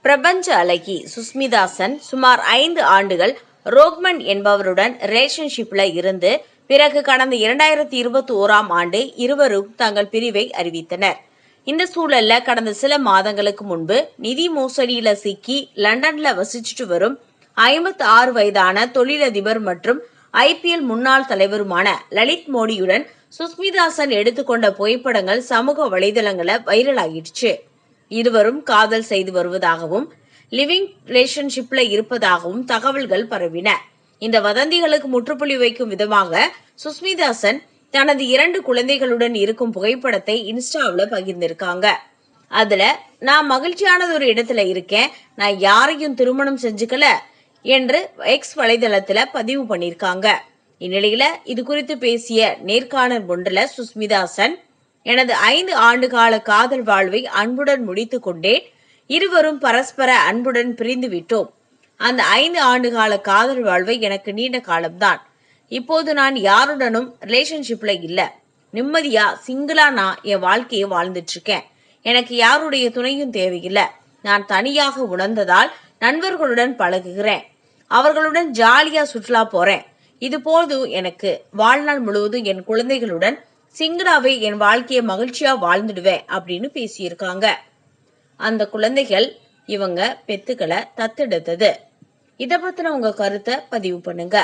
பிரபஞ்ச அழகி சுஸ்மிதா சென் சுமார் 5 ஆண்டுகள் ரோக்மன் என்பவருடன் ரிலேஷன்ஷிப்ல இருந்து பிறகு கடந்த 2021ஆம் ஆண்டு இருவரும் தங்கள் பிரிவை அறிவித்தனர். இந்த சூழல்ல கடந்த சில மாதங்களுக்கு முன்பு நிதி மோசடியில சிக்கி லண்டன்ல வசிச்சுட்டு வரும் 56 வயதான தொழிலதிபர் மற்றும் IPL முன்னாள் தலைவருமான லலித் மோடியுடன் சுஸ்மிதா சென் எடுத்துக்கொண்ட புகைப்படங்கள் சமூக வலைதளங்கள வைரல் ஆகிடுச்சு. இருவரும் காதல் செய்து வருவதாகவும் லிவிங் ரிலேஷன்ஷிப்ல இருப்பதாகவும் தகவல்கள் பரவின. இந்த வதந்திகளுக்கு முற்றுப்புள்ளி வைக்கும் விதமாக சுஸ்மிதா சென் தனது 2 குழந்தைகளுடன் இருக்கும் புகைப்படத்தை இன்ஸ்டாவில் பகிர்ந்திருக்காங்க. அதுல நான் மகிழ்ச்சியானது ஒரு இடத்துல இருக்கேன், நான் யாரையும் திருமணம் செஞ்சுக்கல என்று எக்ஸ் வலைதளத்துல பதிவு பண்ணிருக்காங்க. இந்நிலையில இது குறித்து பேசிய நேர்காணல் ஒன்றுல சுஸ்மிதா சென், எனது 5 ஆண்டுகால காதல் வாழ்வை அன்புடன் முடித்துக் கொண்டேன். இருவரும் பரஸ்பர அன்புடன் பிரிந்து விட்டோம். அந்த 5 ஆண்டுகால காதல் வாழ்வை எனக்கு நீண்ட காலம்தான். இப்போது நான் யாருடனும் ரிலேஷன்ஷிப்ல இல்ல. நிம்மதியா சிங்கிளா நான் என் வாழ்க்கையை வாழ்ந்துட்டு இருக்கேன். எனக்கு யாருடைய துணையும் தேவையில்லை. நான் தனியாக உணர்ந்ததால் நண்பர்களுடன் பழகுகிறேன். அவர்களுடன் ஜாலியா சுற்றுலா போறேன். இது போதும் எனக்கு. வாழ்நாள் முழுவதும் என் குழந்தைகளுடன் சிங்கிளாவே என் வாழ்க்கையை மகிழ்ச்சியா வாழ்ந்துடுவேன் அப்படின்னு பேசியிருக்காங்க. அந்த குழந்தைகள் இவங்க பெத்துக்களை தத்தெடுத்தது. இத பத்தின உங்க கருத்தை பதிவு பண்ணுங்க.